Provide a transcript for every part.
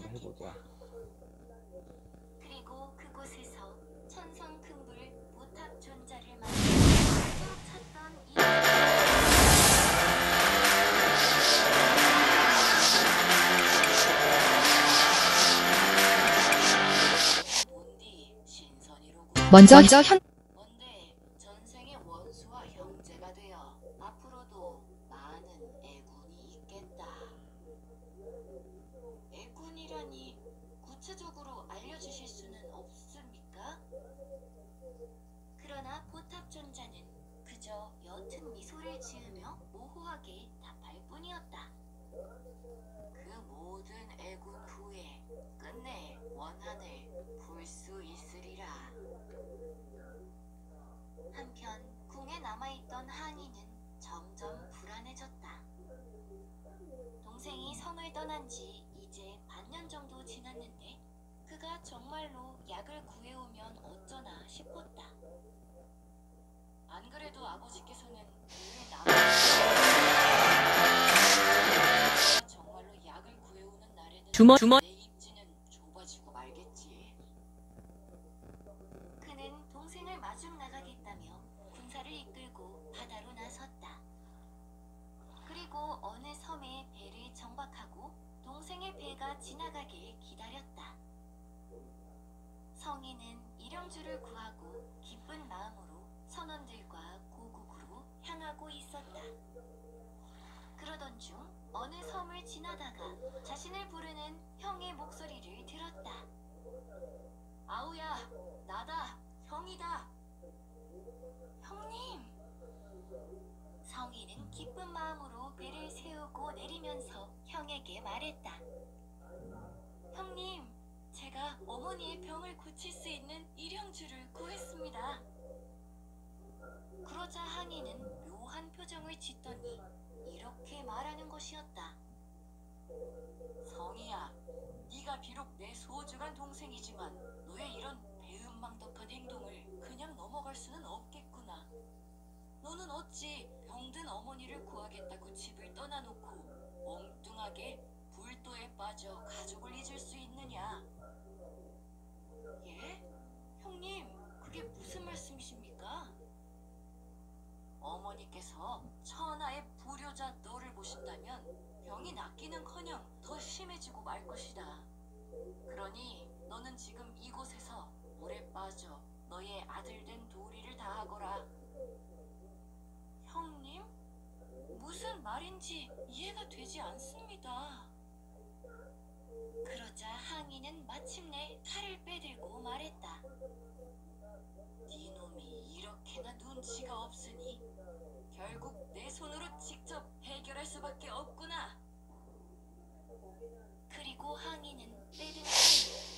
해보자. 그리고 그곳에서 천성 큰불 보탑 존자를 만나 찾던 이 뭔디 신선이로군. 먼저 현 뭔데 전생의 원수와 형제가 되어 앞으로도 많은 애군이 있겠다. 애군이라니 구체적으로 알려주실 수는 없습니까? 그러나 보탑 존자는 그저 옅은 미소를 지으며 모호하게 답할 뿐이었다. 그 모든 애군 후에 끝내 원한을 풀 수 있으리라. 한편 궁에 남아있던 항이는 점점 불안해졌다. 동생이 성을 떠난 지 이제 반년 정도 지났는데 그가 정말로 약을 구해오면 어쩌나 싶었다. 안 그래도 아버지께서는 늘 정말로 약을 구해오는 날에는 주머 내 입지는 좁아지고 말겠지. 그는 동생을 마중 나가겠다며 군사를 이끌고 바다로 나섰다. 그리고 어느 섬에 배를 정박하고 동생의 배가 지나가길 기다렸다. 성인은 일영주를 구하고 기쁜 마음으로 선원들과 고국으로 향하고 있었다. 그러던 중 어느 섬을 지나다가 자신을 부르는 형의 목소리를 들었다. 아우야, 나다, 형이다. 형님! 성인은 기쁜 마음으로 배를 세우고 내리면서 형에게 말했다. 형님, 제가 어머니의 병을 고칠 수 있는 일영주를 구했습니다. 그러자 항이는 묘한 표정을 짓더니 이렇게 말하는 것이었다. 성이야, 네가 비록 내 소중한 동생이지만 너의 이런 배은망덕한 행동을 그냥 넘어갈 수는 없겠구나. 너는 어찌 병든 어머니를 구하겠다고 집을 떠나놓고 엉뚱하게 불도에 빠져 가족을 잊을 수 있느냐? 예? 형님, 그게 무슨 말씀이십니까? 어머니께서 천하의 불효자 너를 보신다면 병이 낫기는커녕 더 심해지고 말 것이다. 그러니 너는 지금 이곳에서 물에 빠져 너의 아들 된 도리를 다하거라. 형님? 무슨 말인지 이해가 되지 않습니다. 그러자 항이는 마침내 칼을 빼들고 말했다. 네 놈이 이렇게나 눈치가 없으니 결국 내 손으로 직접 해결할 수밖에 없구나. 그리고 항이는 빼든 칼로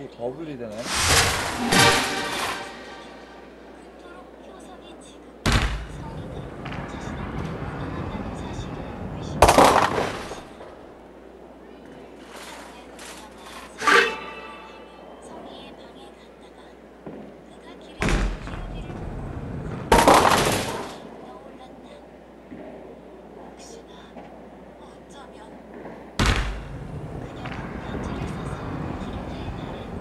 오, 더블이 되네. 그토록 효성이 지금 성이가 자신을 원한다는 사실을 의심하고 성이의 방에 갔다가 그가 길에서 기러기를 보고 떠올랐다. 혹시나 어쩌면 그녀는 편지를 써서 기러기에 바래고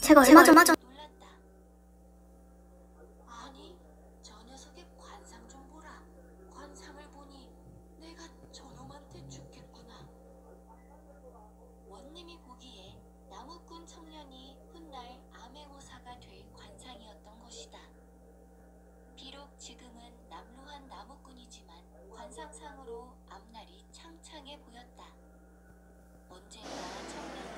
제가 얼마 전 놀랐다. 아니, 저 녀석의 관상 좀 보라. 관상을 보니 내가 저놈한테 죽겠구나. 원님이 보기에 나무꾼 청년이 훗날 암행어사가 될 관상이었던 것이다. 비록 지금은 남루한 나무꾼이지만 관상상으로 앞날이 창창해 보였다. 언젠가 청년은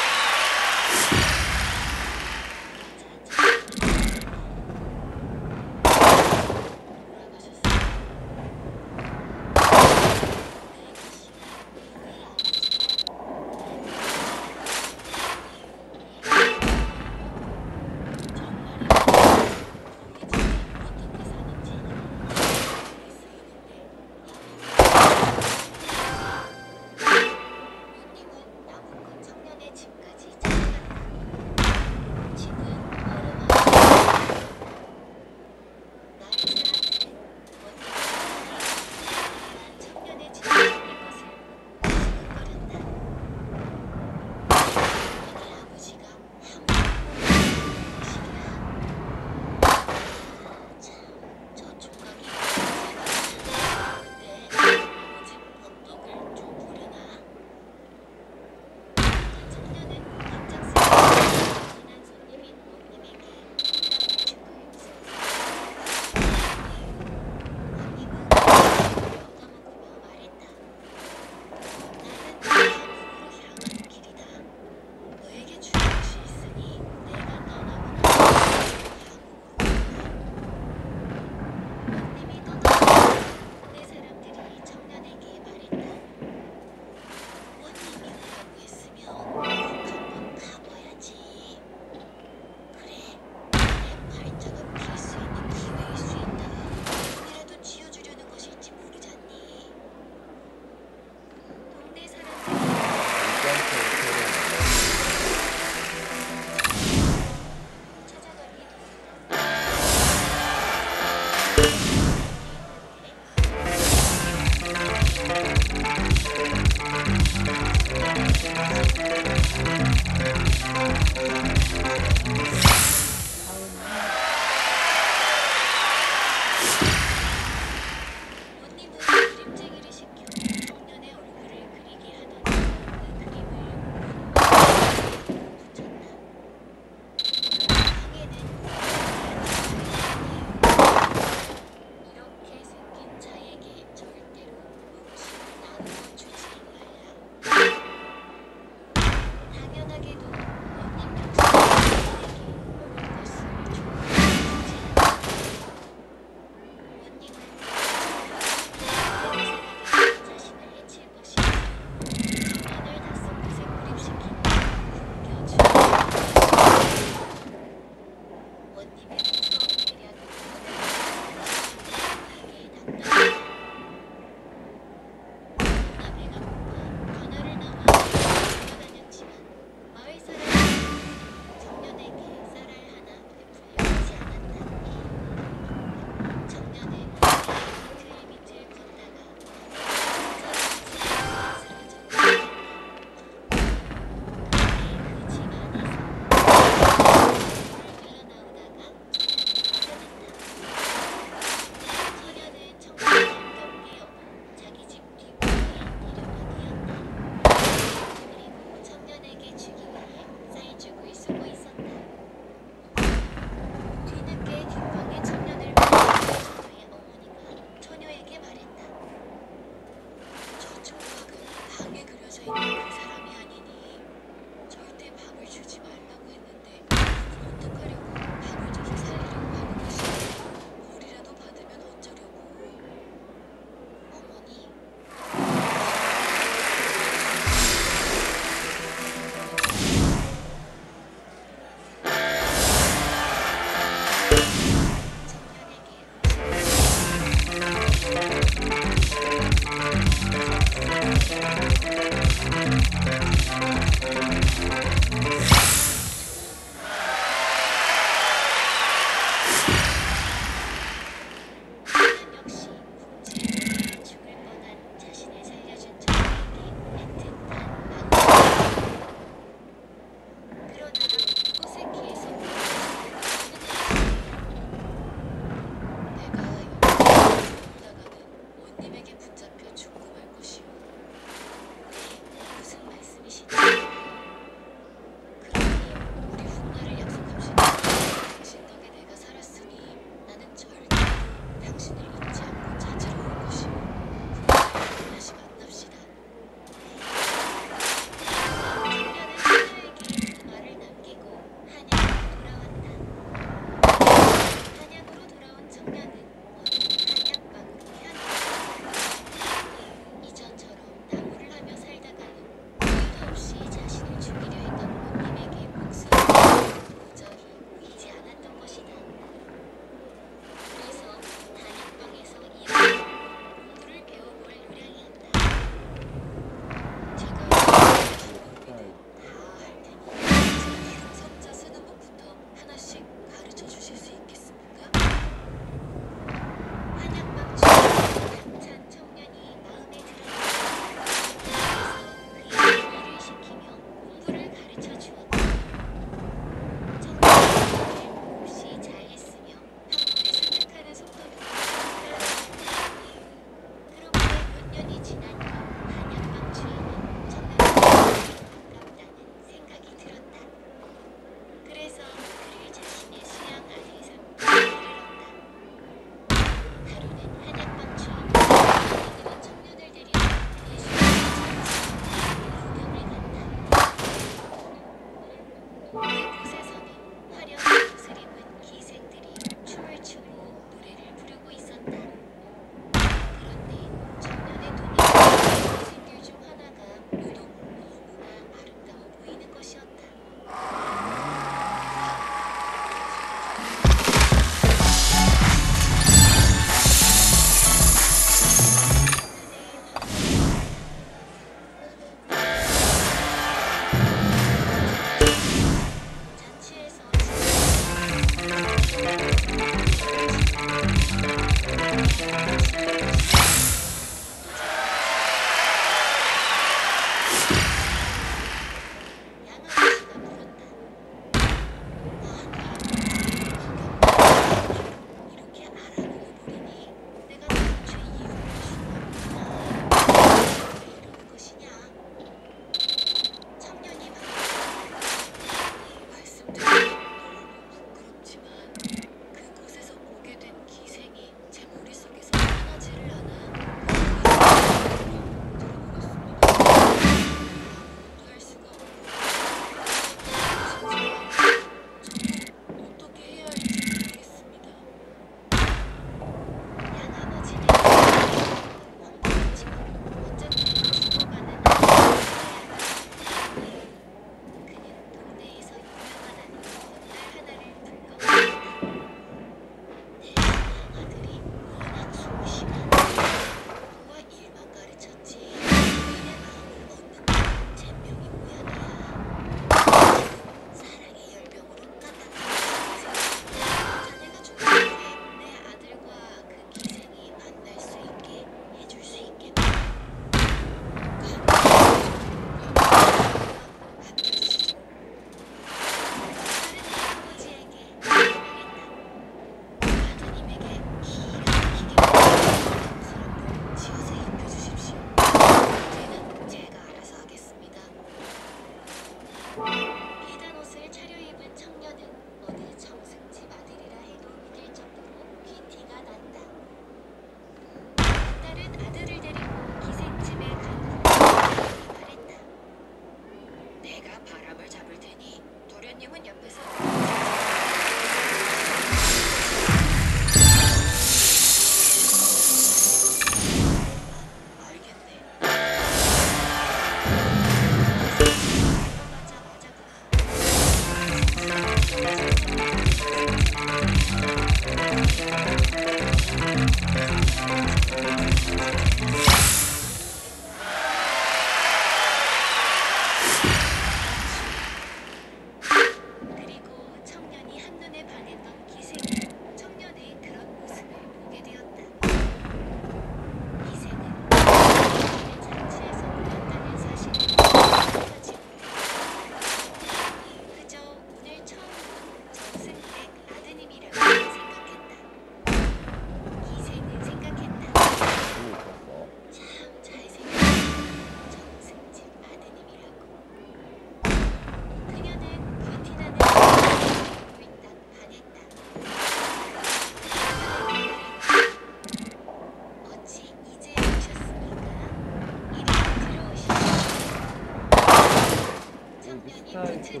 스타일 프로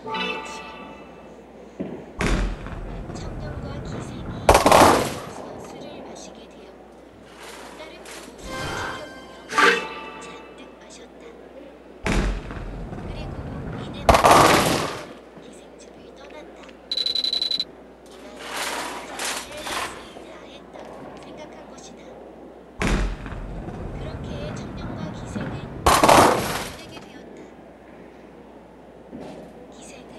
그렇지. 청년과 기생이 모여서 술을 마시게 되었고 딸은 그 모습을 지켜보며 술을 잔뜩 마셨다. 그리고 이내 기생집을 떠났다. 이날은 자신을 다 했다고 생각한 것이다. 그렇게 청년과 기생은 보내게 되었다. 기생은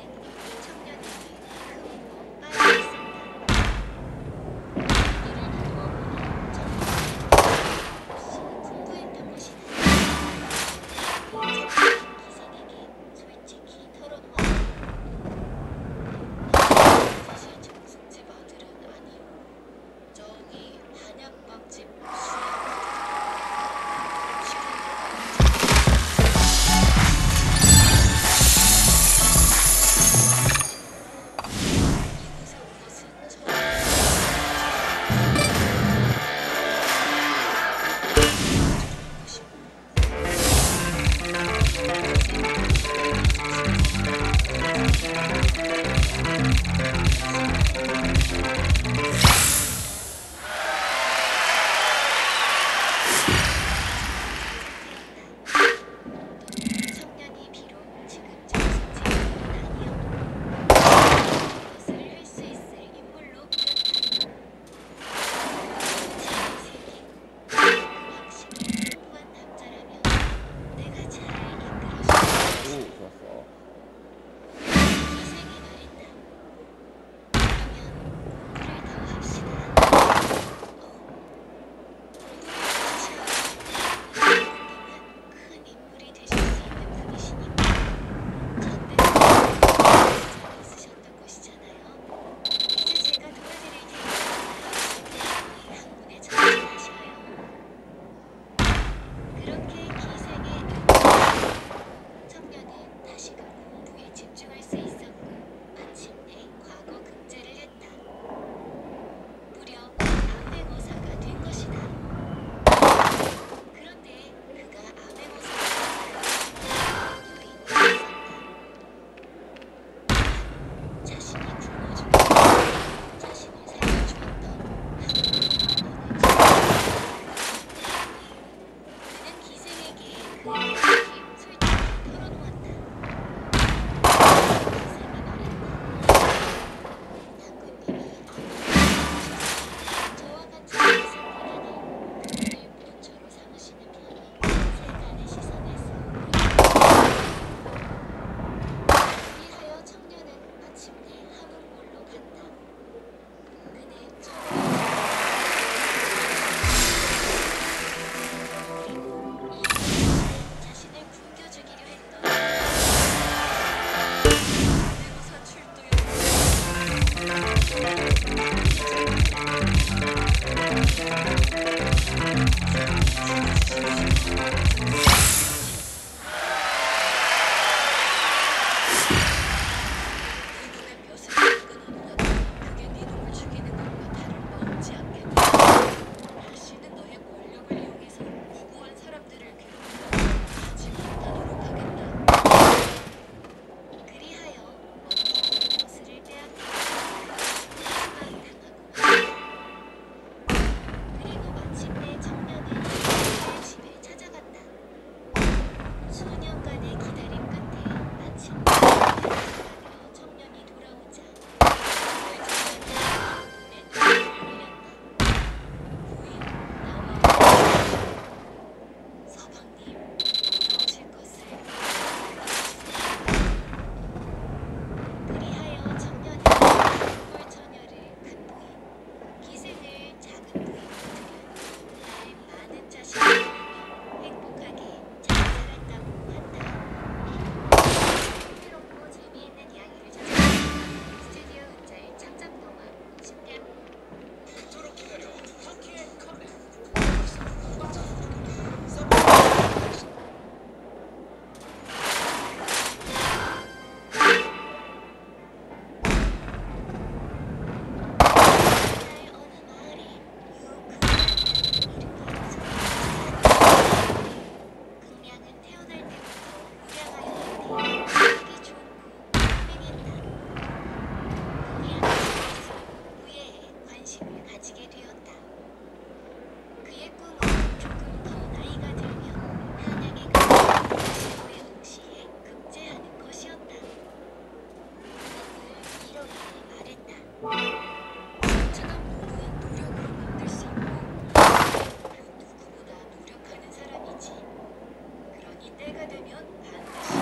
때가 되면 반드시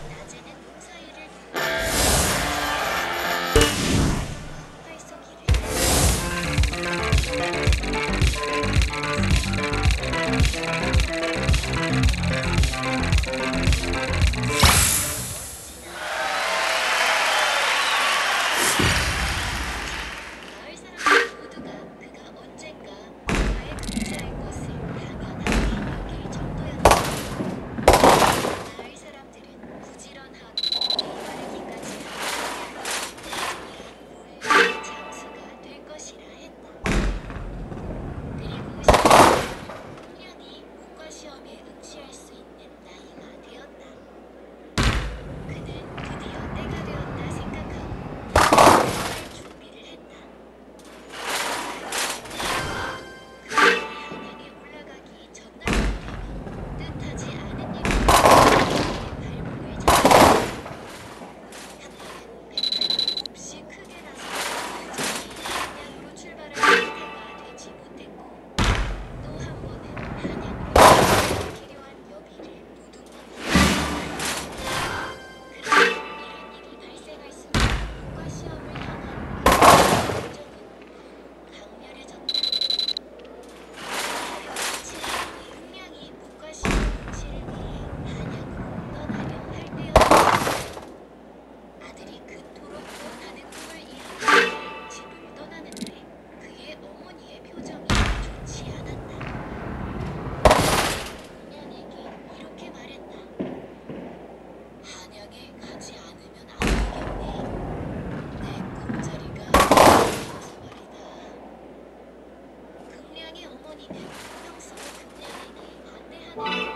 낮에는 농사일을 활쏘기를 마을 사람들 모두가 그가 언젠가 나의 금자일 것을 당연하게 여길 정도였다. 마을 사람들은 부지런하고 메마르기까지 하는 장수가 될 것이라 했다. 그리고 청년이 문과 시험에 응시할 수 있는 나이가 되었다. 그는 드디어 때가 되었다 생각하고 준비를 했다. 한양에 올라가기 전날부터 뜻하지 않은 일이 발목을 잡았다. 한양은 배가 몹시 크게 나서 한양으로 출발할 상태가 되지 못했고 또 한 번은 한양으로 필요한 여비를 노동력으로 그러나 이런 일이 발생할수록 문과 시험을 향한 감정은 강렬해졌다. 흥량이 문과 시험 응시를 위해 한양으로 떠나려 할 때였다. 아들이 그토록 원하는 꿈을 이루기 위해 집을 떠나는데 그의 어머니의 표정이 좋지 않았다. 흥량에게 이렇게 말했다. 한양에 가지 않으면 안 되겠네. 내 꿈자리가 없어서 말이다. 금량의 어머니는 평소 금량에게 반대하는